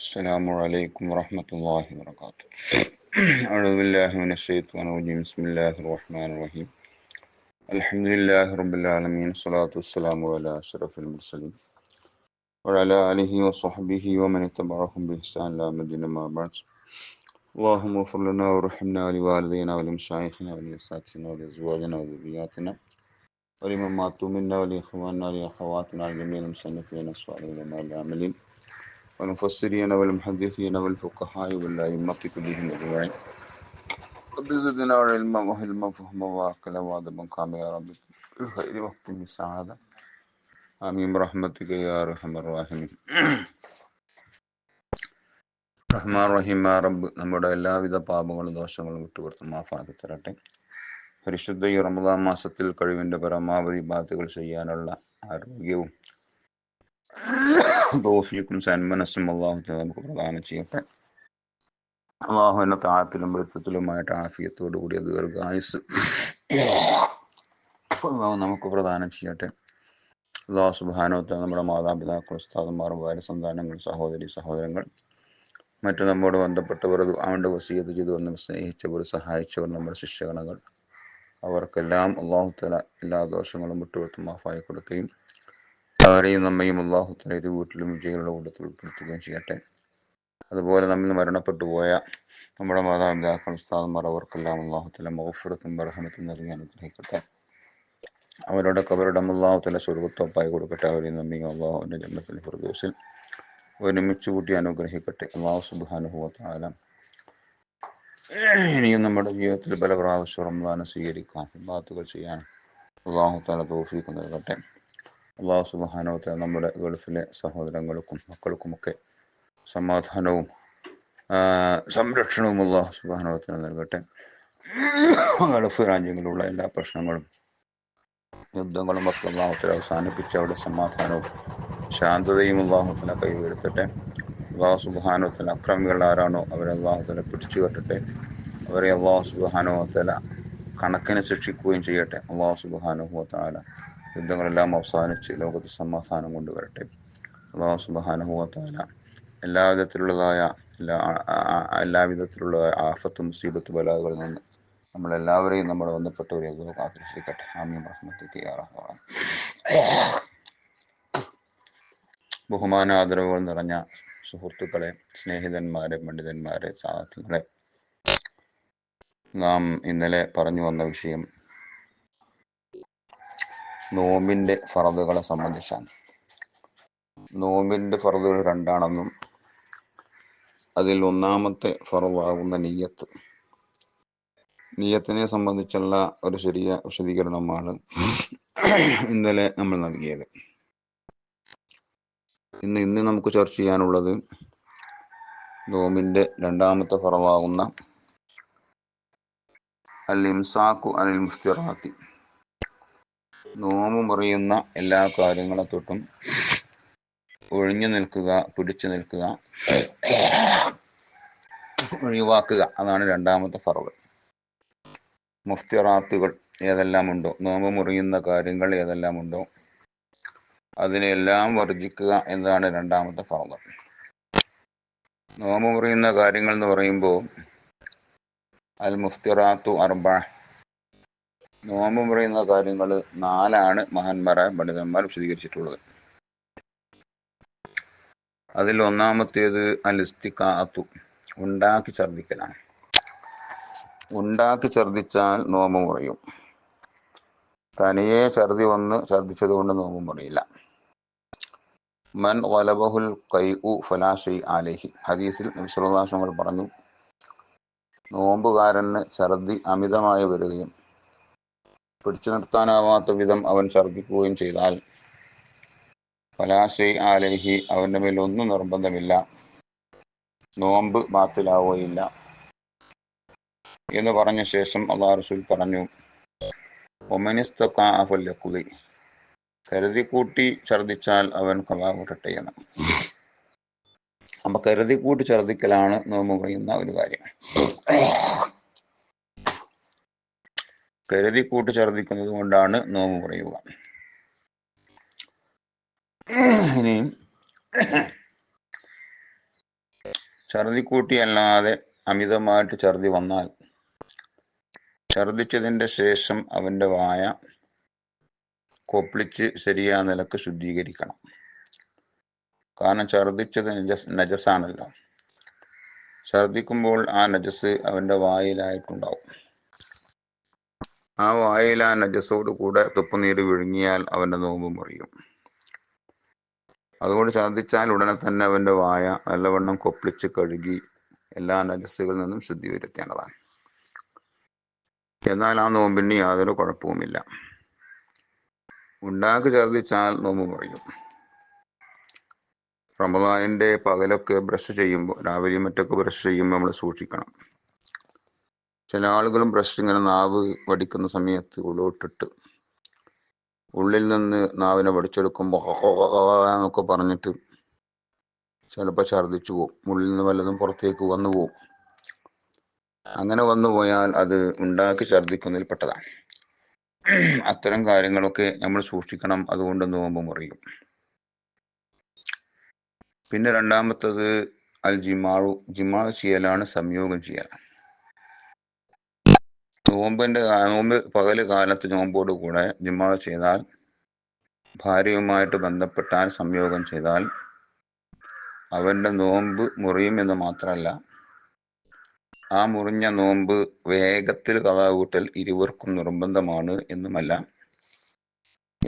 السلام عليكم ورحمة الله وبركاته. أعوذ بالله من الشيطان الرجيم. بسم الله الرحمن الرحيم. الحمد لله رب العالمين. الصلاة والسلام على أشرف المرسلين وعلى آله وصحبه ومن اتبعهم بإحسان إلى يوم الدين. أما بعد. اللهم اغفر لنا وارحمنا ولوالدينا ولمشايخنا ولأساتذتنا ولأزواجنا وذرياتنا ولمن ماتوا منا ولإخواننا ولأخواتنا ولجميع المصنفين الصالحين والعاملين والمفسرين والمحدثين والفقهاء والأئمة كلهم أجمعين. رب زدنا علما وحلما وفهما وعقلا وأدبا كاملا يا رب بالخير واختم بالسعادة. آمين برحمتك يا أرحم الراحمين. റഹ്മാൻ റഹീമായ റബ്ബ് നമ്മുടെ എല്ലാവിധ പാപങ്ങളും ദോഷങ്ങളും വിട്ടുപുറത്ത് മാഫാക്കി തരട്ടെ. പരിശുദ്ധ ഈ റമദാൻ മാസത്തിൽ കഴിവിന്റെ പരമാവധി ബാധകൾ ചെയ്യാനുള്ള ആരോഗ്യവും തൗഫീഖും സന്മനസ്സും അല്ലാഹു തആല നമുക്ക് പ്രദാനം ചെയ്യട്ടെ. അള്ളാഹുവിന്റെ താഴത്തിലും വൃത്തത്തിലുമായിട്ട് ആഫിയത്തോടു കൂടിയ ദീർഘായുസ് അള്ളാഹു നമുക്ക് പ്രദാനം ചെയ്യട്ടെ. അള്ളാഹു സുബ്ഹാനഹു വ തആല നമ്മുടെ മാതാപിതാക്കൾ, ഉസ്താദന്മാർ, ഭാര്യ സന്താനങ്ങൾ, സഹോദരി സഹോദരങ്ങൾ, മറ്റു നമ്മോട് ബന്ധപ്പെട്ടവർ, അവൻ്റെ വസിയത്ത് ചെയ്തു വന്ന് സ്നേഹിച്ചവർ, സഹായിച്ചവർ, നമ്മുടെ ശിഷ്യഗണങ്ങൾ, അവർക്കെല്ലാം അള്ളാഹു തആല എല്ലാ ദോഷങ്ങളും വിട്ടുകൊടുത്ത് മാഫായി കൊടുക്കുകയും അവരെയും നമ്മയും അള്ളാഹു തആല ഇത് വീട്ടിലും വിജയികളുടെ കൂട്ടത്തിൽ ഉൾപ്പെടുത്തുകയും ചെയ്യട്ടെ. അതുപോലെ നമ്മിൽ മരണപ്പെട്ടു പോയ നമ്മുടെ മാതാപിതാക്കൾ, ഉസ്താദന്മാർ, അവർക്കെല്ലാം അള്ളാഹു തആല മഗ്ഫിറത്തും ബർഹമത്തും നൽകി അനുഗ്രഹിക്കട്ടെ. അവരുടെ ഖബറിടം അള്ളാഹു തആല സ്വർഗ്ഗത്തോപ്പായി കൊടുക്കട്ടെ. അവരെയും നമ്മയും അള്ളാഹുവിൻ്റെ ജന്നത്തുൽ ഫിർദൗസിൽ ഒരുമിച്ച് കൂട്ടി അനുഗ്രഹിക്കട്ടെ. അള്ളാഹു സുബ്ഹാനഹു വ തആല ഇനിയും നമ്മുടെ ജീവിതത്തിൽ പല പ്രാവശ്യം റമദാനെ സ്വീകരിക്കാൻ ഇബാദത്തുകൾ ചെയ്യാൻ അള്ളാഹു തആല തൗഫീഖ് നൽകട്ടെ. അള്ളാഹു സുബ്ഹാനഹു വ തആല നമ്മുടെ ഗൾഫിലെ സഹോദരങ്ങൾക്കും മക്കൾക്കുമൊക്കെ സമാധാനവും സംരക്ഷണവും അള്ളാഹു സുബ്ഹാനഹു വ തആല നൽകട്ടെ. ഗൾഫ് രാജ്യങ്ങളിലുള്ള എല്ലാ പ്രശ്നങ്ങളും യുദ്ധങ്ങളും ഒക്കെ അള്ളാഹു തആല അവസാനിപ്പിച്ച് അവിടെ സമാധാനവും ശാന്തതയും അള്ളാഹു തആല കൈവരുത്തട്ടെ. അള്ളാഹു സുബ്ഹാനഹു വ തആല അക്രമികൾ ആരാണോ അവരെ അള്ളാഹു തആല പിടിച്ചു കെട്ടട്ടെ. അവരെ അള്ളാഹു സുബ്ഹാനഹു വ തആല കണക്കിന് ശിക്ഷിക്കുകയും ചെയ്യട്ടെ. അള്ളാഹു സുബ്ഹാനഹു വ തആല യുദ്ധങ്ങളെല്ലാം അവസാനിച്ച് ലോകത്ത് സമാധാനം കൊണ്ടുവരട്ടെ. അള്ളാഹു സുബ്ഹാനഹു വ തആല എല്ലാവിധത്തിലുള്ള ആഫത്തും മുസീബത്ത് ബലാകളിൽ നിന്ന് നമ്മളെല്ലാവരെയും നമ്മുടെ ബന്ധപ്പെട്ടവരെ അള്ളാഹു കാത്തിരക്ഷിക്കട്ടെ. ആമീൻ റഹ്മത്തിക യാ റഹ്മാൻ. ബഹുമാന ആദരവുകൾ നിറഞ്ഞ സുഹൃത്തുക്കളെ, സ്നേഹിതന്മാരെ, പണ്ഡിതന്മാരെ, സാഹിത്യങ്ങളെ, നാം ഇന്നലെ പറഞ്ഞു വന്ന വിഷയം നോമ്പിന്റെ ഫറദുകളെ സംബന്ധിച്ചാണ്. നോമ്പിന്റെ ഫറദുകൾ രണ്ടാണെന്നും അതിൽ ഒന്നാമത്തെ ഫറദാകുന്ന നിയ്യത്തിനെ സംബന്ധിച്ചുള്ള ഒരു ചെറിയ വിശദീകരണമാണ് ഇന്നലെ നമ്മൾ നൽകിയത്. ഇന്ന് നമുക്ക് ചർച്ച ചെയ്യാനുള്ളത് നോമ്പിന്റെ രണ്ടാമത്തെ ഫറദാകുന്ന അൽ ഇംസാഖു അനിൽ മുഫ്തിറാത്തി, നോമ്പ് മുറിയുന്ന എല്ലാ കാര്യങ്ങളെ തൊട്ടും ഒഴിഞ്ഞു നിൽക്കുക, പിടിച്ചു നിൽക്കുക, ഒഴിവാക്കുക. അതാണ് രണ്ടാമത്തെ ഫറദ്. മുഫ്തിറാത്തുകൾ ഏതെല്ലാം ഉണ്ടോ, നോമ്പ് മുറിയുന്ന കാര്യങ്ങൾ ഏതെല്ലാം ഉണ്ടോ അതിനെല്ലാം വർജിക്കുക എന്നതാണ് രണ്ടാമത്തെ ഫറദ്. നോമ്പ് മുറിയുന്ന കാര്യങ്ങൾ എന്ന് പറയുമ്പോൾ അൽ മുഫ്തിറാത്തു അർബഅ, നോമ്പ് മുറിയുന്ന കാര്യങ്ങൾ 4 മഹാന്മാരായ പണ്ഡിതന്മാർ വിശദീകരിച്ചിട്ടുള്ളത്. അതിൽ ഒന്നാമത്തേത് അൽ ഇസ്തിഖാഅത്തു, ഉണ്ടാക്കി ഛർദ്ദിക്കലാണ്. ഉണ്ടാക്കി ഛർദ്ദിച്ചാൽ നോമ്പ് മുറിയും. തനിയെ ഛർദി വന്ന് ഛർദ്ദിച്ചത് കൊണ്ട് നോമ്പ് മുറിയില്ല. മൻ ഗലബഹുൽ ഖൈഉ ഫലാ ശൈഅ അലൈഹി, ഹദീസിൽ നബി സല്ലല്ലാഹു അലൈഹി വസല്ലം പറഞ്ഞു, നോമ്പുകാരന് ഛർദി അമിതമായി വരികയും പിടിച്ചു നിർത്താനാവാത്ത വിധം അവൻ ഛർദ്ദിക്കുകയും ചെയ്താൽ ഫലാ ശൈഅ അലൈഹി, അവന്റെ മേൽ ഒന്നും നിർബന്ധമില്ല, നോമ്പ് ബാത്തിലാവുകയില്ല എന്ന് പറഞ്ഞ ശേഷം അല്ലാഹു റസൂൽ പറഞ്ഞു, ഒമനിസ്തഖാഅ ഫല്യഖ്ളി, കരുതിക്കൂട്ടി ഛർദ്ദിച്ചാൽ അവൻ ഖളാ കൂട്ടട്ടെ എന്ന്. അപ്പൊ കരുതിക്കൂട്ടി ഛർദ്ദിക്കലാണ് നോമ്പ് മുറിയുന്ന ഒരു കാര്യം. കരുതിക്കൂട്ടി ഛർദ്ദിക്കുന്നത് കൊണ്ടാണ് നോമ്പ് മുറിയുക. ഇനി ഛർദിക്കൂട്ടി അല്ലാതെ അമിതമായിട്ട് ഛർദി വന്നാൽ ഛർദിച്ചതിൻ്റെ ശേഷം അവൻ്റെ വായ കൊപ്പിളിച്ച് ശരിയായ നിലക്ക് ശുദ്ധീകരിക്കണം. കാരണം ഛർദിച്ചത് നജസാണല്ലോ. ഛർദിക്കുമ്പോൾ ആ നജസ് അവൻ്റെ വായിലായിട്ടുണ്ടാവും. ആ വായിൽ ആ നജസോട് കൂടെ തുപ്പുനീര് വിഴുങ്ങിയാൽ അവൻ്റെ നോമ്പ് മുറിയും. അതുകൊണ്ട് ഛർദിച്ചാൽ ഉടനെ തന്നെ അവൻ്റെ വായ നല്ലവണ്ണം കൊപ്പിളിച്ച് കഴുകി എല്ലാ നജസുകളിൽ നിന്നും ശുദ്ധി വരുത്തേണ്ടതാണ്. എന്നാൽ ആ നോമ്പിന് യാതൊരു കുഴപ്പവുമില്ല. ഉണ്ടാക്കി ഛർദിച്ചാൽ നോമ്പ് മുറിയും. റമദാനിൻ്റെ പകലൊക്കെ ബ്രഷ് ചെയ്യുമ്പോൾ, രാവിലെയും മറ്റൊക്കെ ബ്രഷ് ചെയ്യുമ്പോൾ നമ്മൾ സൂക്ഷിക്കണം. ചില ആളുകളും ബ്രഷ് ഇങ്ങനെ നാവ് വടിക്കുന്ന സമയത്ത് ഉള്ളോട്ടിട്ട് ഉള്ളിൽ നിന്ന് നാവിനെ വടിച്ചെടുക്കുമ്പോൾ എന്നൊക്കെ പറഞ്ഞിട്ട് ചിലപ്പോൾ ഛർദിച്ചു പോകും. ഉള്ളിൽ നിന്ന് വല്ലതും പുറത്തേക്ക് വന്നു പോകും. അങ്ങനെ വന്നു പോയാൽ അത് ഉണ്ടാക്കി ഛർദിക്കുന്നതിൽ പെട്ടതാണ്. അത്തരം കാര്യങ്ങളൊക്കെ നമ്മൾ സൂക്ഷിക്കണം. അതുകൊണ്ട് നോമ്പ് മുറിയും. പിന്നെ രണ്ടാമത്തത് അൽ ജിമാഉ. ജിമാ ചെയ്യലാണ്, സംയോഗം ചെയ്യലാണ്. നോമ്പ് പകല് കാലത്ത് നോമ്പോട് കൂടെ ജിമാ ചെയ്താൽ, ഭാര്യയുമായിട്ട് ബന്ധപ്പെട്ടാൽ, സംയോഗം ചെയ്താൽ അവൻ്റെ നോമ്പ് മുറിയുമെന്ന് മാത്രമല്ല, ആ മുറിഞ്ഞ നോമ്പ് വേഗത്തിൽ ഖളാ വീട്ടൽ ഇരുവർക്കും നിർബന്ധമാണ്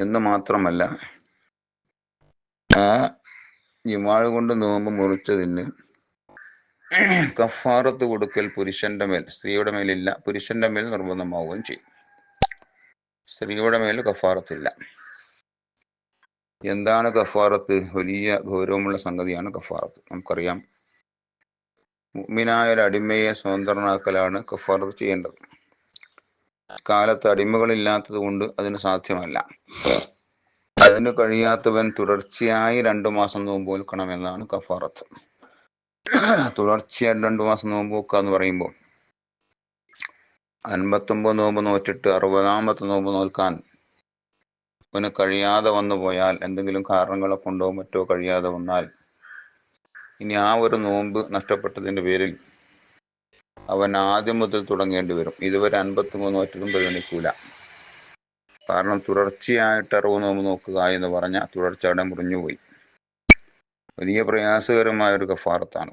എന്ന് മാത്രമല്ല, ആ ജിമാഅ് കൊണ്ട് നോമ്പ് മുറിച്ചതിന് കഫാറത്ത് കൊടുക്കൽ പുരുഷന്റെ മേൽ, സ്ത്രീയുടെ മേലില്ല, പുരുഷന്റെ മേൽ നിർബന്ധമാവുകയും ചെയ്യും. സ്ത്രീയുടെ മേൽ കഫാറത്തില്ല. എന്താണ് കഫാറത്ത്? വലിയ ഗൗരവമുള്ള സംഗതിയാണ് കഫാറത്ത്. നമുക്കറിയാം, മുഅ്മിനായ ഒരു അടിമയെ സ്വതന്ത്രനാക്കലാണ് കഫാറത്ത് ചെയ്യേണ്ടത്. കാലത്ത് അടിമകളില്ലാത്തത് കൊണ്ട് അതിന് സാധ്യമല്ല. അതിന് കഴിയാത്തവൻ തുടർച്ചയായി 2 മാസം നോമ്പ് നോൽക്കണമെന്നാണ് കഫാറത്ത്. തുടർച്ചയായി 2 മാസം നോമ്പ് നോക്കുക എന്ന് പറയുമ്പോൾ 59 നോമ്പ് നോറ്റിട്ട് 60ാമത്തെ നോമ്പ് നോൽക്കാൻ അവന് കഴിയാതെ വന്നു പോയാൽ, എന്തെങ്കിലും കാരണങ്ങളെ കൊണ്ടോ മറ്റോ കഴിയാതെ വന്നാൽ, ഇനി ആ ഒരു നോമ്പ് നഷ്ടപ്പെട്ടതിൻ്റെ പേരിൽ അവൻ ആദ്യം മുതൽ തുടങ്ങേണ്ടി വരും. ഇതുവരെ 53 നോറ്റതും പരിഗണിക്കൂല. കാരണം തുടർച്ചയായിട്ട് 60 നോമ്പ് നോക്കുക എന്ന് പറഞ്ഞാൽ തുടർച്ച അവിടെ മുറിഞ്ഞുപോയി. വലിയ പ്രയാസകരമായ ഒരു കഫാറത്താണ്.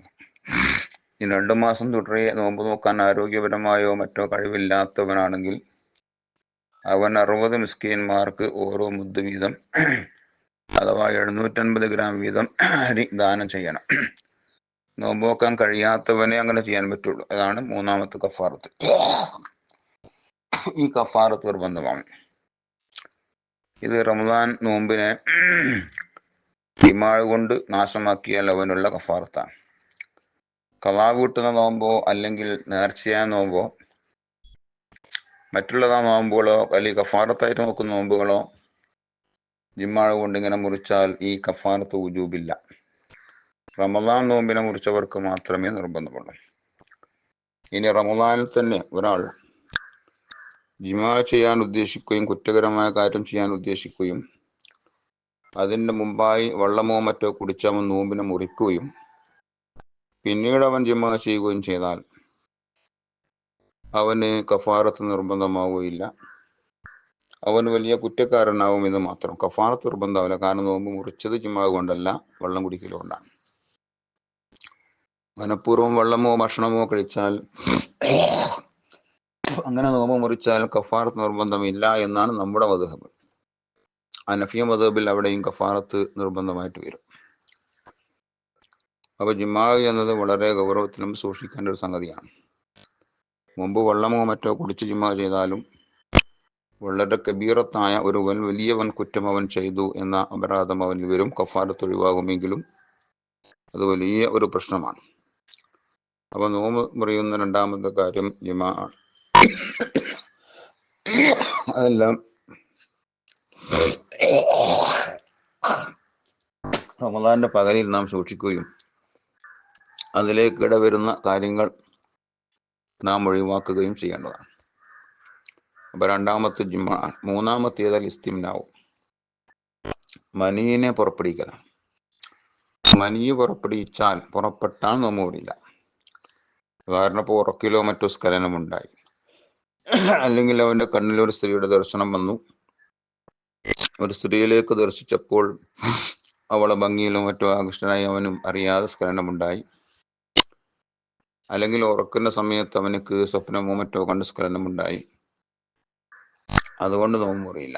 ഈ 2 മാസം തുടരെ നോമ്പ് നോക്കാൻ ആരോഗ്യപരമായോ മറ്റോ കഴിവില്ലാത്തവനാണെങ്കിൽ അവൻ 60 മിസ്കീന്മാർക്ക് ഓരോ മുദ്ദ് വീതം, അഥവാ 750 ഗ്രാം വീതം അരി ദാനം ചെയ്യണം. നോമ്പ് നോക്കാൻ കഴിയാത്തവനെ അങ്ങനെ ചെയ്യാൻ പറ്റുള്ളൂ. അതാണ് 3ാമത്തെ കഫാറത്ത്. ഈ കഫാറത്ത് നിർബന്ധമാണ്. ഇത് റമദാൻ നോമ്പിനെ ജിമാഅ് കൊണ്ട് നാശമാക്കിയാൽ അവനുള്ള കഫാറത്താണ്. ഖളാ വീട്ടുന്ന നോമ്പോ അല്ലെങ്കിൽ നേർച്ചയായ നോമ്പോ മറ്റുള്ളതാ നോമ്പുകളോ അല്ലെങ്കിൽ കഫാറത്തായിട്ട് നോക്കുന്ന നോമ്പുകളോ ജിമാഅ് കൊണ്ട് ഇങ്ങനെ മുറിച്ചാൽ ഈ കഫാറത്ത് വുജൂബില്ല. റമദാൻ നോമ്പിനെ മുറിച്ചവർക്ക് മാത്രമേ നിർബന്ധമുള്ളൂ. ഇനി റമദാനിൽ തന്നെ ഒരാൾ ജിമാഅ് ചെയ്യാൻ ഉദ്ദേശിക്കുകയും കുറ്റകരമായ കാര്യം ചെയ്യാൻ ഉദ്ദേശിക്കുകയും അതിൻ്റെ മുമ്പായി വെള്ളമോ മറ്റോ കുടിച്ചവൻ നോമ്പിനെ മുറിക്കുകയും പിന്നീട് അവൻ ജിമാഅ് ചെയ്യുകയും ചെയ്താൽ അവന് കഫാറത്ത് നിർബന്ധമാവുകയില്ല. അവൻ വലിയ കുറ്റക്കാരനാവും എന്ന് മാത്രം. കഫാറത്ത് നിർബന്ധമാവില്ല. കാരണം നോമ്പ് മുറിച്ചത് ജിമാഅ് കൊണ്ടല്ല, വെള്ളം കുടിക്കലുകൊണ്ടാണ്. മനഃപൂർവ്വം വെള്ളമോ ഭക്ഷണമോ കഴിച്ചാൽ, അങ്ങനെ നോമ്പ് മുറിച്ചാൽ കഫാറത്ത് നിർബന്ധമില്ല എന്നാണ് നമ്മുടെ മദ്ഹബ്. ഹനഫിയ മദ്ഹബിൽ അവിടെയും കഫാറത്ത് നിർബന്ധമായിട്ട് വരും. അപ്പൊ ജിമാഅ് എന്നത് വളരെ ഗൗരവത്തിലും സൂക്ഷിക്കേണ്ട ഒരു സംഗതിയാണ്. മുമ്പ് വെള്ളമോ മറ്റോ കുടിച്ച് ജിമാഅ് ചെയ്താലും വളരെ കബീറത്തായ ഒരു വലിയ വൻ കുറ്റം അവൻ ചെയ്തു എന്ന അപരാധം അവനിൽ വരും. കഫാറത്ത് ഒഴിവാകുമെങ്കിലും അത് വലിയ ഒരു പ്രശ്നമാണ്. അപ്പൊ നോമ്പ് മുറിയുന്ന 2ാമത്തെ കാര്യം ജിമാഅ് ആണ്. അതെല്ലാം റമദാന്റെ പകലിൽ നാം സൂക്ഷിക്കുകയും അതിലേക്ക് ഇടവരുന്ന കാര്യങ്ങൾ നാം ഒഴിവാക്കുകയും ചെയ്യേണ്ടതാണ്. അപ്പൊ 2ാമത്തെ ജിമാഅ്. 3ാമത്തേത് ഇസ്തിംനാഉ, മനീനെ പുറപ്പെടുവിക്കലാണ്. മനിയ് പുറപ്പെട്ടാൽ നോമ്പ് മുറിയില്ല. ഉദാഹരണം, ഇപ്പോൾ ഉറക്കിലോ മറ്റോ സ്ഖലനമുണ്ടായി, അല്ലെങ്കിൽ അവന്റെ കണ്ണിൽ ഒരു സ്ത്രീയുടെ ദർശനം വന്നു, ഒരു സ്ത്രീയിലേക്ക് ദർശിച്ചപ്പോൾ അവളെ ഭംഗിയിലോ മറ്റോ ആകൃഷ്ടനായി അവനും അറിയാതെ സ്ഖലനമുണ്ടായി, അല്ലെങ്കിൽ ഉറക്കുന്ന സമയത്ത് അവനക്ക് സ്വപ്നമോ മറ്റോ കണ്ട് സ്ഖലനമുണ്ടായി, അതുകൊണ്ട് നോമ്പ് മുറിയില്ല.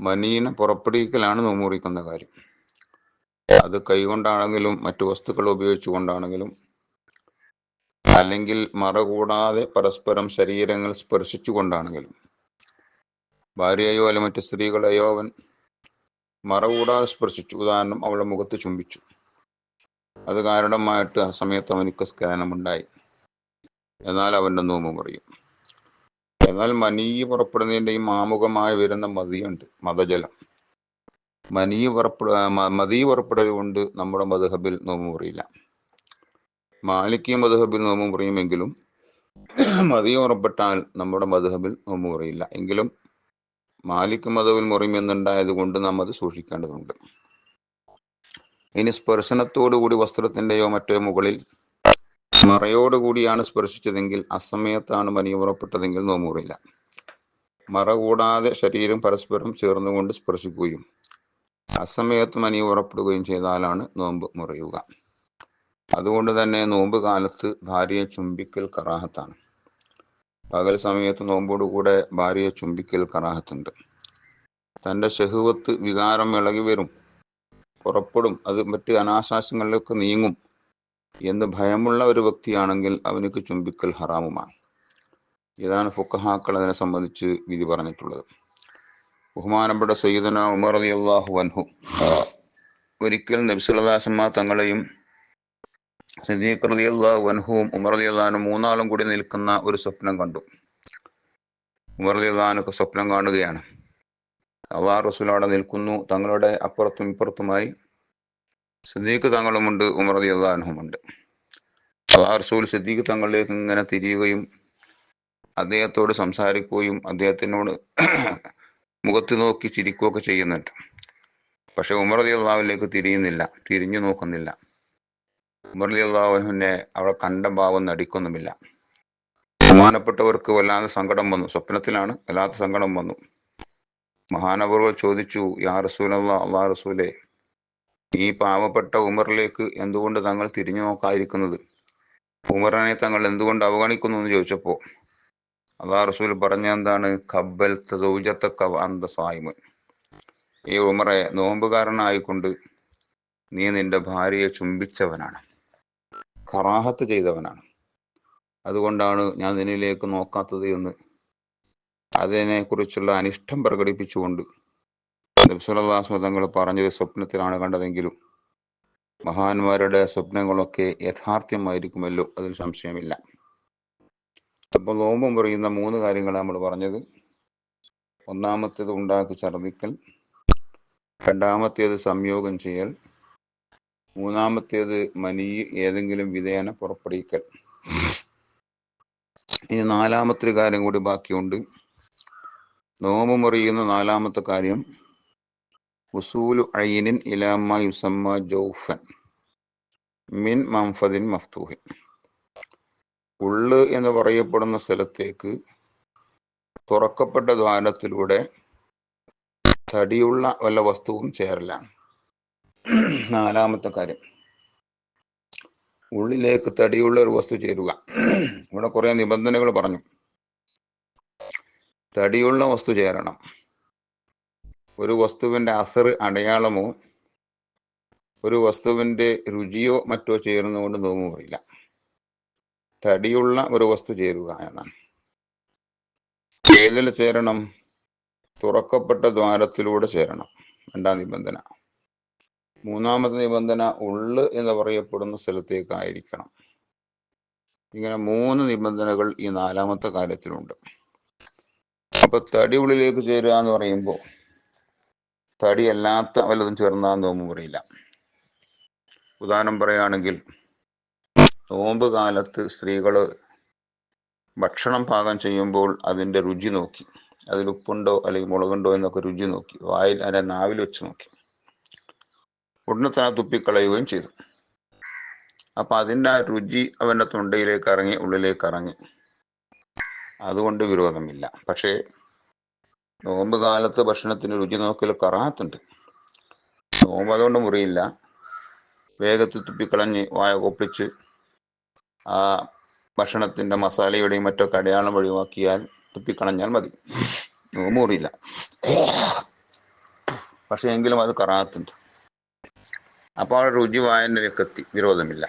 മനീനെ പുറപ്പെടുവിക്കലാണ് നോമ്പ് മുറിക്കുന്ന കാര്യം. അത് കൈകൊണ്ടാണെങ്കിലും മറ്റു വസ്തുക്കൾ ഉപയോഗിച്ചുകൊണ്ടാണെങ്കിലും, അല്ലെങ്കിൽ മറ കൂടാതെ പരസ്പരം ശരീരങ്ങൾ സ്പർശിച്ചുകൊണ്ടാണെങ്കിലും, ഭാര്യയോ അല്ല മറ്റു സ്ത്രീകളെയോ അവൻ മറ കൂടാതെ സ്പർശിച്ചു, ഉദാഹരണം അവളുടെ മുഖത്ത് ചുംബിച്ചു, അത് കാരണമായിട്ട് ആ സമയത്ത് അവനിക്ക് സ്ഖലനമുണ്ടായി, എന്നാൽ അവന്റെ നോമ്പ് മുറിയും. എന്നാൽ മനീയ് പുറപ്പെടുന്നതിൻ്റെയും ആമുഖമായി വരുന്ന മതിയുണ്ട്, മതജലം. മതി പുറപ്പെടൽ കൊണ്ട് നമ്മുടെ മദ്ഹബിൽ നോമ്പ് മുറിയില്ല. മാലിക്കി മദ്ഹബിൽ നോമ്പ് മുറിയുമെങ്കിലും മതി പുറപ്പെട്ടാൽ നമ്മുടെ മദ്ഹബിൽ നോമ്പ് മുറിയില്ല. എങ്കിലും മാലിക് മദ്ഹബിൽ മുറിയുമെന്നുണ്ടായത് കൊണ്ട് നാം അത് സൂക്ഷിക്കേണ്ടതുണ്ട്. ഇനി സ്പർശനത്തോടുകൂടി വസ്ത്രത്തിന്റെയോ മറ്റോ മുകളിൽ മറയോടുകൂടിയാണ് സ്പർശിച്ചതെങ്കിൽ, അസമയത്താണ് മനി പുറപ്പെട്ടതെങ്കിൽ നോമ്പ് മുറിയില്ല. മറ കൂടാതെ ശരീരം പരസ്പരം ചേർന്നുകൊണ്ട് സ്പർശിക്കുകയും അസമയത്ത് മനി പുറപ്പെടുകയും ചെയ്താലാണ് നോമ്പ് മുറിയുക. അതുകൊണ്ട് തന്നെ നോമ്പ് കാലത്ത് ഭാര്യയെ ചുംബിക്കൽ കറാഹത്താണ്. പകൽ സമയത്ത് നോമ്പോടുകൂടെ ഭാര്യയെ ചുംബിക്കൽ കറാഹത്തുണ്ട്. തന്റെ ശഹ്വത്ത് വികാരം ഇളകി വരും, പുറപ്പെടും, അത് മറ്റ് അനാശാസ്യങ്ങളിലേക്ക് നീങ്ങും എന്ന് ഭയമുള്ള ഒരു വ്യക്തിയാണെങ്കിൽ അവനക്ക് ചുംബിക്കൽ ഹറാമുമാണ്. ഇതാണ് ഫുഖഹാക്കൾ അതിനെ സംബന്ധിച്ച് വിധി പറഞ്ഞിട്ടുള്ളത്. ബഹുമാനപ്പെട്ട സയ്യിദുനാ ഉമർ റളിയല്ലാഹു അൻഹു ഒരിക്കൽ നബി സല്ലല്ലാഹു അലൈഹി വസല്ലം തങ്ങളെയും സിദ്ദീഖ് റളിയല്ലാഹു അൻഹുവും ഉമർ റളിയല്ലാഹു അൻഹു മൂന്നാളും കൂടി നിൽക്കുന്ന ഒരു സ്വപ്നം കണ്ടു. ഉമർ റളിയല്ലാഹു അൻഹു സ്വപ്നം കാണുകയാണ്. അല്ലാഹു റസൂൽ അവിടെ നിൽക്കുന്നു, തങ്ങളുടെ അപ്പുറത്തും ഇപ്പുറത്തുമായി സിദ്ദീഖ് തങ്ങളുമുണ്ട്, ഉമർ റളിയല്ലാഹു അൻഹുമുണ്ട്. അല്ലാഹു റസൂൽ സിദ്ദീഖ് തങ്ങളിലേക്ക് ഇങ്ങനെ തിരിയുകയും അദ്ദേഹത്തോട് സംസാരിക്കുകയും അദ്ദേഹത്തിനോട് മുഖത്ത് നോക്കി ചിരിക്കുകയൊക്കെ ചെയ്യുന്നുണ്ട്. പക്ഷെ ഉമർ റളിയല്ലാഹുവിലേക്ക് തിരിഞ്ഞു നോക്കുന്നില്ല. ഉമർ റളിയല്ലാഹു അൻഹുവിനെ അവിടെ കണ്ട ഭാവം നടിക്കൊന്നുമില്ല. ബഹുമാനപ്പെട്ടവർക്ക് വല്ലാതെ സങ്കടം വന്നു. സ്വപ്നത്തിലാണ്, വല്ലാത്ത സങ്കടം വന്നു. മഹാനവറുകൾ ചോദിച്ചു, യാ റസൂലല്ലാഹ്, അല്ലാഹു റസൂലേ, ഈ പാവപ്പെട്ട ഉമറിലേക്ക് എന്തുകൊണ്ട് തങ്ങൾ തിരിഞ്ഞു നോക്കാതിരിക്കുന്നത്? ഉമറിനെ തങ്ങൾ എന്തുകൊണ്ട് അവഗണിക്കുന്നു എന്ന് ചോദിച്ചപ്പോ അല്ലാഹു റസൂൽ പറഞ്ഞ എന്താണ്? ഖബ്ബൽത സൗജതക വഅന്ത സായിമ്. ഈ ഉമറെ, നോമ്പുകാരനായിക്കൊണ്ട് നീ നിന്റെ ഭാര്യയെ ചുംബിച്ചവനാണ്, കറാഹത്ത് ചെയ്തവനാണ്. അതുകൊണ്ടാണ് ഞാൻ നിന്നിലേക്ക് നോക്കാത്തത് എന്ന് അതിനെക്കുറിച്ചുള്ള അനിഷ്ടം പ്രകടിപ്പിച്ചുകൊണ്ട് നബി സല്ലല്ലാഹു അലൈഹി വസല്ലം തങ്ങൾ പറഞ്ഞത് സ്വപ്നത്തിലാണ് കണ്ടതെങ്കിലും മഹാന്മാരുടെ സ്വപ്നങ്ങളൊക്കെ യഥാർത്ഥ്യമായിരിക്കുമല്ലോ, അതിൽ സംശയമില്ല. അപ്പോൾ നോമ്പ് മുറിയുന്ന 3 കാര്യങ്ങൾ നമ്മൾ പറഞ്ഞത്. ഒന്നാമത്തേത് ഉണ്ടാക്കി ഛർദ്ദിക്കൽ, രണ്ടാമത്തേത് സംയോഗം ചെയ്യൽ, മൂന്നാമത്തേത് മനി ഏതെങ്കിലും വിധേന പുറപ്പെടുവിക്കൽ. ഇനി 4-മത്തെ കാര്യം കൂടി ബാക്കിയുണ്ട്. നോമ്പ് മുറിയുന്ന 4-മത്തെ കാര്യം ഉസൂലു ഐനിൻ ഇലാമ യുസമ്മ ജൗഫൻ മിൻ മൻഫദിൻ മഫ്തൂഹിൻ. ഉള്ള് എന്ന് പറയപ്പെടുന്ന സ്ഥലത്തേക്ക് തുറക്കപ്പെട്ട ദ്വാരത്തിലൂടെ തടിയുള്ള വല്ല വസ്തുവും ചേരലാണ് 4-മത്തെ കാര്യം. ഉള്ളിലേക്ക് തടിയുള്ള ഒരു വസ്തു ചേരുക. ഇവിടെ കുറെ നിബന്ധനകൾ പറഞ്ഞു. തടിയുള്ള വസ്തു ചേരണം. ഒരു വസ്തുവിന്റെ അസർ, അടയാളമോ ഒരു വസ്തുവിന്റെ രുചിയോ മറ്റോ ചേർന്നുകൊണ്ട് നോമ്പ് മുറിയില്ല. തടിയുള്ള ഒരു വസ്തു ചേരുക എന്നാണ്. ഏതിൽ ചേരണം? തുറക്കപ്പെട്ട ദ്വാരത്തിലൂടെ ചേരണം, 2-ാം നിബന്ധന. 3-മത്തെ നിബന്ധന ഉള്ള് എന്ന് പറയപ്പെടുന്ന സ്ഥലത്തേക്കായിരിക്കണം. ഇങ്ങനെ 3 നിബന്ധനകൾ ഈ 4-മത്തെ കാര്യത്തിലുണ്ട്. അപ്പൊ തടി ഉള്ളിലേക്ക് ചേരുക എന്ന് പറയുമ്പോൾ തടിയല്ലാത്ത വല്ലതും ചേർന്നാൽ നോമ്പ് മുറിയില്ല. ഉദാഹരണം പറയുകയാണെങ്കിൽ, നോമ്പ് കാലത്ത് സ്ത്രീകള് ഭക്ഷണം പാകം ചെയ്യുമ്പോൾ അതിന്റെ രുചി നോക്കി, അതിൽ ഉപ്പുണ്ടോ അല്ലെങ്കിൽ മുളകുണ്ടോ എന്നൊക്കെ രുചി നോക്കി, നാവിൽ വെച്ച് നോക്കി. ഉടനെ തന്നെ തുപ്പിക്കളയുകയും ചെയ്തു. അപ്പൊ അതിന്റെ ആ രുചി അവന്റെ തൊണ്ടയിലേക്ക് ഇറങ്ങി, ഉള്ളിലേക്ക് ഇറങ്ങി. അതുകൊണ്ട് വിരോധമില്ല. പക്ഷേ നോമ്പ് കാലത്ത് ഭക്ഷണത്തിന് രുചി നോക്കൽ കറാഹത്തുണ്ട്. നോമ്പ് അതുകൊണ്ട് മുറിയില്ല. വേഗത്തിൽ തുപ്പിക്കളഞ്ഞ് വായ കൊപ്പിച്ച് ആ ഭക്ഷണത്തിന്റെ മസാലയുടെയും മറ്റൊക്കെ അടയാളം ഒഴിവാക്കിയാൽ തുപ്പിക്കളഞ്ഞാൽ മതി, നോമ്പ് മുറിയില്ല. പക്ഷെ എങ്കിലും അത് കറാഹത്തുണ്ട്. അപ്പോൾ ആ രുചി വായനയിലേക്ക് എത്തി, വിരോധമില്ല.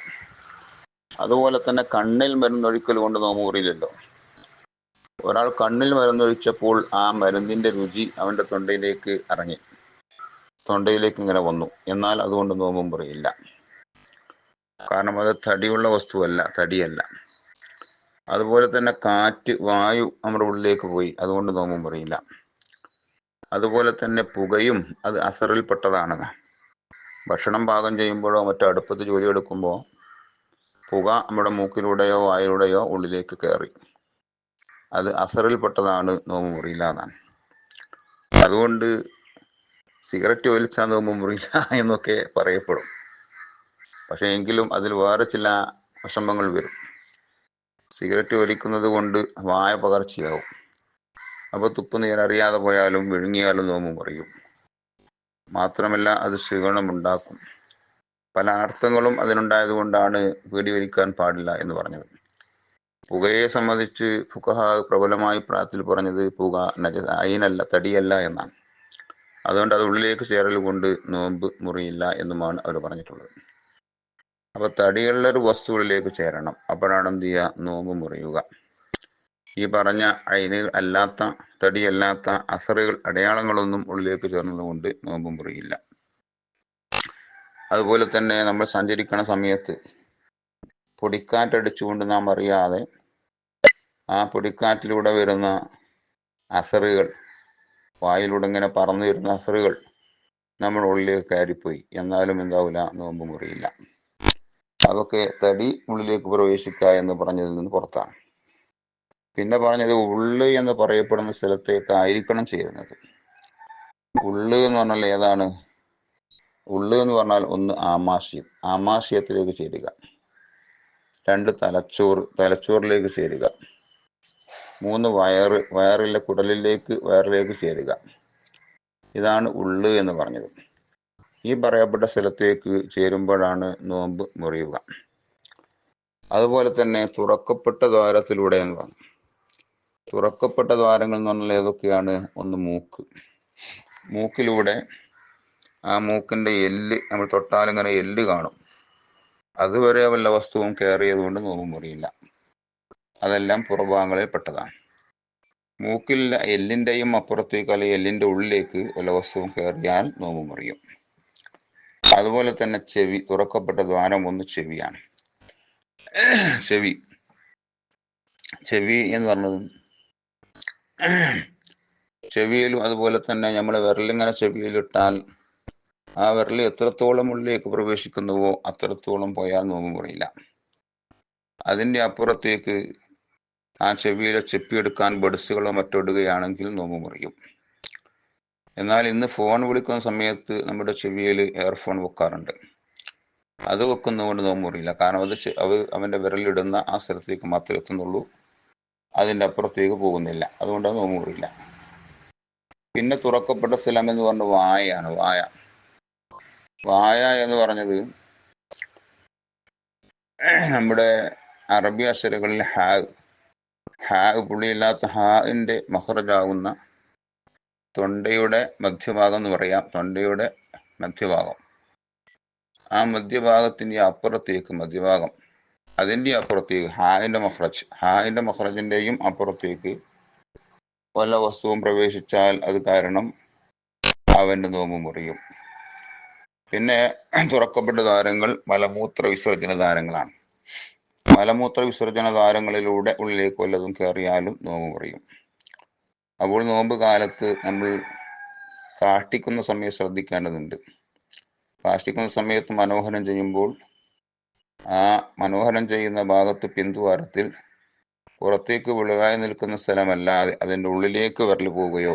അതുപോലെ തന്നെ കണ്ണിൽ മരുന്നൊഴിക്കൽ കൊണ്ട് നോമ്പ് മുറിയില്ലല്ലോ. ഒരാൾ കണ്ണിൽ മരുന്നൊഴിച്ചപ്പോൾ ആ മരുന്നിന്റെ രുചി അവന്റെ തൊണ്ടയിലേക്ക് ഇറങ്ങി, തൊണ്ടയിലേക്ക് ഇങ്ങനെ വന്നു. എന്നാൽ അതുകൊണ്ട് നോമ്പ് മുറിയില്ല. കാരണം അത് തടിയുള്ള വസ്തുവല്ല, തടിയല്ല. അതുപോലെ തന്നെ കാറ്റ്, വായു നമ്മുടെ ഉള്ളിലേക്ക് പോയി, അതുകൊണ്ട് നോമ്പ് മുറിയില്ല. അതുപോലെ തന്നെ പുകയും അത് അസറിൽപ്പെട്ടതാണ്. ഭക്ഷണം പാകം ചെയ്യുമ്പോഴോ മറ്റോ അടുപ്പത്ത് ജോലി എടുക്കുമ്പോൾ പുക നമ്മുടെ മൂക്കിലൂടെയോ വായിലൂടെയോ ഉള്ളിലേക്ക് കയറി, അത് അസറിൽപ്പെട്ടതാണ്, നോമ്പ് മുറിയില്ല എന്നാണ്. അതുകൊണ്ട് സിഗരറ്റ് വലിച്ചാൽ നോമ്പ് മുറിയില്ല എന്നൊക്കെ പറയപ്പെടും. പക്ഷെ എങ്കിലും അതിൽ വേറെ ചില വിഷമങ്ങൾ വരും. സിഗരറ്റ് വലിക്കുന്നത് കൊണ്ട് വായ പകർച്ചയാവും. അപ്പൊ തുപ്പുനീർ അറിയാതെ പോയാലും വിഴുങ്ങിയാലും നോമ്പ് മുറിയും. മാത്രമല്ല അത് ക്ഷീണമുണ്ടാക്കും. പല അർത്ഥങ്ങളും അതിനുണ്ടായത് കൊണ്ടാണ് വീടി വലിക്കാൻ പാടില്ല എന്ന് പറഞ്ഞത്. പുകയെ സംബന്ധിച്ച് ഫുഖഹാ പ്രബലമായി പ്രായത്തിൽ പറഞ്ഞത് പുക അയിനല്ല, തടിയല്ല എന്നാണ്. അതുകൊണ്ട് അത് ഉള്ളിലേക്ക് ചേരൽ കൊണ്ട് നോമ്പ് മുറിയില്ല എന്നുമാണ് അവർ പറഞ്ഞിട്ടുള്ളത്. അപ്പൊ തടിയുള്ളൊരു വസ്തുവിലേക്ക് ചേരണം, അപ്പോഴാണ് എന്ത് ചെയ്യുക, നോമ്പ് മുറിയുക. ഈ പറഞ്ഞ അയിന് അല്ലാത്ത, തടിയല്ലാത്ത അസറുകൾ, അടയാളങ്ങളൊന്നും ഉള്ളിലേക്ക് ചേർന്നതുകൊണ്ട് നോമ്പ് മുറിയില്ല. അതുപോലെ തന്നെ നമ്മൾ സഞ്ചരിക്കുന്ന സമയത്ത് പൊടിക്കാറ്റടിച്ചുകൊണ്ട് നാം അറിയാതെ ആ പൊടിക്കാറ്റിലൂടെ വരുന്ന അസറുകൾ, വായിലൂടെ ഇങ്ങനെ പറന്നു വരുന്ന അസറുകൾ നമ്മുടെ ഉള്ളിലേക്ക് കയറിപ്പോയി, എന്നാലും എന്താവില്ല, നോമ്പ് മുറിയില്ല. അതൊക്കെ തടി ഉള്ളിലേക്ക് പ്രവേശിക്കുക എന്ന് പറഞ്ഞതിൽ നിന്ന് പുറത്താണ്. പിന്നെ പറഞ്ഞത് ഉള്ള് എന്ന് പറയപ്പെടുന്ന സ്ഥലത്തേക്കായിരിക്കണം ചേരുന്നത്. ഉള്ള് എന്ന് പറഞ്ഞാൽ ഏതാണ്? ഉള്ള് എന്ന് പറഞ്ഞാൽ ഒന്ന് ആമാശയം, ആമാശയത്തിലേക്ക് ചേരുക. രണ്ട് തലച്ചോറ്, തലച്ചോറിലേക്ക് ചേരുക. മൂന്ന് വയറ്, വയറിലെ കുടലിലേക്ക്, വയറിലേക്ക് ചേരുക. ഇതാണ് ഉള്ള് എന്ന് പറഞ്ഞത്. ഈ പറയപ്പെട്ട സ്ഥലത്തേക്ക് ചേരുമ്പോഴാണ് നോമ്പ് മുറിയുക. അതുപോലെ തന്നെ തുറക്കപ്പെട്ട ദ്വാരത്തിലൂടെ എന്ന് പറഞ്ഞു. തുറക്കപ്പെട്ട ദ്വാരങ്ങൾ എന്ന് പറഞ്ഞാൽ ഏതൊക്കെയാണ്? ഒന്ന് മൂക്ക്. മൂക്കിലൂടെ ആ മൂക്കിന്റെ എല്ല് നമ്മൾ തൊട്ടാൽ ഇങ്ങനെ എല്ല് കാണും. അതുവരെ വല്ല വസ്തുവും കയറിയത് കൊണ്ട് നോമ്പ് മുറിയില്ല. അതെല്ലാം പുറഭാഗങ്ങളിൽ പെട്ടതാണ്. മൂക്കിൽ എല്ലിന്റെയും അപ്പുറത്തേക്ക് അല്ലെങ്കിൽ എല്ലിന്റെ ഉള്ളിലേക്ക് വല്ല വസ്തുവും കയറിയാൽ നോമ്പ് മുറിയും. അതുപോലെ തന്നെ ചെവി, തുറക്കപ്പെട്ട ദ്വാരം ഒന്ന് ചെവിയാണ്. ചെവി, ചെവി എന്ന് പറഞ്ഞത് ചെവിയിലും അതുപോലെ തന്നെ നമ്മൾ വിരലിങ്ങനെ ചെവിയിലിട്ടാൽ ആ വിരൽ എത്രത്തോളം ഉള്ളിലേക്ക് പ്രവേശിക്കുന്നുവോ അത്രത്തോളം പോയാൽ നോമ്പ് മുറിയില്ല. അതിന്റെ അപ്പുറത്തേക്ക് ആ ചെവിയിലെ ചെപ്പിയെടുക്കാൻ ബഡ്സുകളോ മറ്റോ ഇടുകയാണെങ്കിൽ നോമ്പ് മുറിയും. എന്നാൽ ഇന്ന് ഫോൺ വിളിക്കുന്ന സമയത്ത് നമ്മുടെ ചെവിയിൽ എയർഫോൺ വെക്കാറുണ്ട്. അത് വെക്കുന്നതുകൊണ്ട് നോമ്പ് മുറിയില്ല. കാരണം അത് അവന്റെ വിരലിടുന്ന ആ സ്ഥലത്തേക്ക് മാത്രമേ എത്തുന്നുള്ളൂ, അതിന്റെ അപ്പുറത്തേക്ക് പോകുന്നില്ല. അതുകൊണ്ട് അത് നോമ്പ് മുറിയില്ല. പിന്നെ തുറക്കപ്പെട്ട സ്ഥലം എന്ന് പറഞ്ഞ വായയാണ്. വായ, വായ എന്ന് പറഞ്ഞത് നമ്മുടെ അറബി അക്ഷരങ്ങളിൽ ഹാ പുള്ളിയില്ലാത്ത ഹാന്റെ മഹ്റജാകുന്ന തൊണ്ടയുടെ മധ്യഭാഗം എന്ന് പറയാം. തൊണ്ടയുടെ മധ്യഭാഗം, ആ മധ്യഭാഗത്തിന്റെ അപ്പുറത്തേക്ക്, മധ്യഭാഗം അതിന്റെ അപ്പുറത്തേക്ക് ഹാന്റെ മഹ്റജിന്റെയും അപ്പുറത്തേക്ക് വല്ല വസ്തുവും പ്രവേശിച്ചാൽ അത് കാരണം അവന്റെ നോമ്പ് മുറിയും. പിന്നെ തുറക്കപ്പെട്ട ദ്വാരങ്ങൾ മലമൂത്ര വിസർജന ദ്വാരങ്ങളാണ്. മലമൂത്ര വിസർജന ദ്വാരങ്ങളിലൂടെ ഉള്ളിലേക്ക് വല്ലതും കയറിയാലും നോമ്പ് മുറിയും. അപ്പോൾ നോമ്പ് കാലത്ത് നമ്മൾ കാഷ്ടിക്കുന്ന സമയം ശ്രദ്ധിക്കേണ്ടതുണ്ട്. കാഷ്ടിക്കുന്ന സമയത്ത് മനോഹരം ചെയ്യുമ്പോൾ ആ മനോഹരം ചെയ്യുന്ന ഭാഗത്ത് പിന്തുവാരത്തിൽ പുറത്തേക്ക് വിളവായി നിൽക്കുന്ന സ്ഥലമല്ലാതെ അതിൻ്റെ ഉള്ളിലേക്ക് വിരൽ പോവുകയോ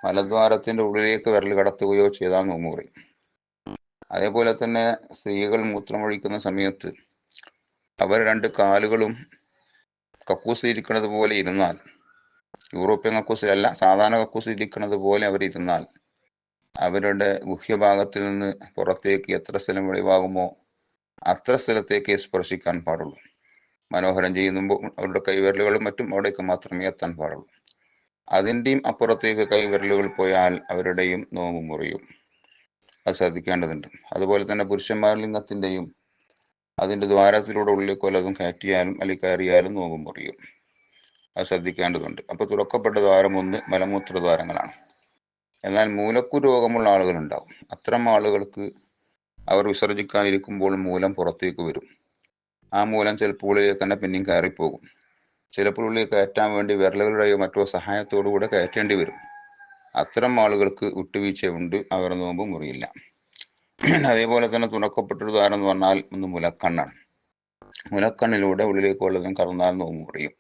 മലദ്വാരത്തിന്റെ ഉള്ളിലേക്ക് വിരൽ കടത്തുകയോ ചെയ്താൽ നോമ്പ് മുറിയും. അതേപോലെ തന്നെ സ്ത്രീകൾ മൂത്രമൊഴിക്കുന്ന സമയത്ത് അവർ രണ്ട് കാലുകളും കക്കൂസിലിരിക്കുന്നത് പോലെ ഇരുന്നാൽ, യൂറോപ്യൻ കക്കൂസിലല്ല, സാധാരണ കക്കൂസിലിരിക്കുന്നത് പോലെ അവരിരുന്നാൽ അവരുടെ ഗുഹ്യഭാഗത്തിൽ നിന്ന് പുറത്തേക്ക് എത്ര സ്ഥലം വെളിവാകുമോ അത്ര സ്ഥലത്തേക്ക് സ്പർശിക്കാൻ പാടുള്ളൂ. മനോഹരം ചെയ്യുമ്പോൾ അവരുടെ കൈവിരലുകളും മറ്റും അവിടേക്ക് മാത്രമേ എത്താൻ പാടുള്ളൂ. അതിൻ്റെയും അപ്പുറത്തേക്ക് കൈവിരലുകൾ പോയാൽ അവരുടെയും നോമ്പ് മുറിയും. അത് ശ്രദ്ധിക്കേണ്ടതുണ്ട്. അതുപോലെ തന്നെ പുരുഷന്മാർ ലിംഗത്തിൻ്റെയും അതിൻ്റെ ദ്വാരത്തിലൂടെ ഉള്ളിലേക്ക് വല്ലതും കയറ്റിയാലും അല്ലെങ്കിൽ കയറിയാലും നോമ്പ് മുറിയും. അത് ശ്രദ്ധിക്കേണ്ടതുണ്ട്. അപ്പോൾ തുറക്കപ്പെട്ട ദ്വാരം ഒന്ന് മലമൂത്ര ദ്വാരങ്ങളാണ്. എന്നാൽ മൂലക്കു രോഗമുള്ള ആളുകളുണ്ടാവും. അത്തരം ആളുകൾക്ക് അവർ വിസർജിക്കാനിരിക്കുമ്പോൾ മൂലം പുറത്തേക്ക് വരും. ആ മൂലം ചിലപ്പോൾ ഉള്ളിലേക്ക് തന്നെ പിന്നെയും കയറിപ്പോകും. ചിലപ്പോൾ ഉള്ളിൽ കയറ്റാൻ വേണ്ടി വിരലുകളുടെയോ മറ്റോ സഹായത്തോടു കൂടെ കയറ്റേണ്ടി വരും. അത്തരം ആളുകൾക്ക് വിട്ടുവീഴ്ചയുണ്ട്, അവർ നോമ്പ് മുറിയില്ല. അതേപോലെ തന്നെ തുറക്കപ്പെട്ടൊരു ദ്വാരം എന്ന് പറഞ്ഞാൽ ഒന്ന് മുലക്കണ്ണാണ്. മുലക്കണ്ണിലൂടെ ഉള്ളിലേക്ക് വല്ലതും കടന്നാൽ നോമ്പ് മുറിയും.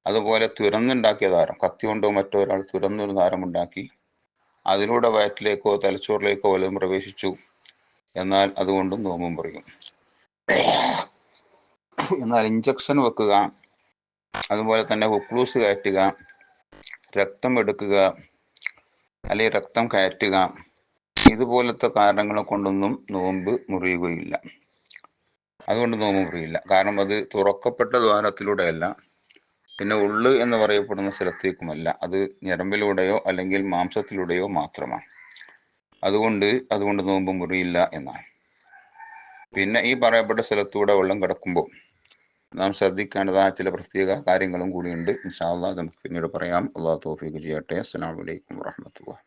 അതുപോലെ തുറന്നുണ്ടാക്കിയ ദ്വാരം, കത്തി കൊണ്ടോ മറ്റോ ഒരാൾ തുറന്നൊരു ദ്വാരം ഉണ്ടാക്കി അതിലൂടെ വയറ്റിലേക്കോ തലച്ചോറിലേക്കോ വല്ലതും പ്രവേശിച്ചു എന്നാൽ അതുകൊണ്ടും നോമ്പ് മുറിയും. എന്നാൽ ഇഞ്ചക്ഷൻ വെക്കുക, അതുപോലെ തന്നെ ഹുക്ലൂസ് കയറ്റുക, രക്തം എടുക്കുക അല്ലെങ്കിൽ രക്തം കയറ്റുക, ഇതുപോലത്തെ കാരണങ്ങളെ കൊണ്ടൊന്നും നോമ്പ് മുറിയുകയില്ല. അതുകൊണ്ട് നോമ്പ് മുറിയില്ല. കാരണം അത് തുറക്കപ്പെട്ട ദ്വാരത്തിലൂടെയല്ല, പിന്നെ ഉള്ള് എന്ന് പറയപ്പെടുന്ന സ്ഥലത്തേക്കുമല്ല, അത് ഞരമ്പിലൂടെയോ അല്ലെങ്കിൽ മാംസത്തിലൂടെയോ മാത്രമാണ്. അതുകൊണ്ട് നോമ്പ് മുറിയില്ല എന്നാണ്. പിന്നെ ഈ പറയപ്പെട്ട സ്ഥലത്തൂടെ വെള്ളം കിടക്കുമ്പോൾ നാം ശ്രദ്ധിക്കേണ്ടതായ ചില പ്രത്യേക കാര്യങ്ങളും കൂടിയുണ്ട്. ഇൻഷാ അല്ലാഹ് നമുക്ക് പിന്നീട് പറയാം. അല്ലാഹു തൗഫീഖ് ചെയ്യട്ടെ. അസ്സലാമു അലൈക്കും വറഹ്മത്തുള്ളാഹി.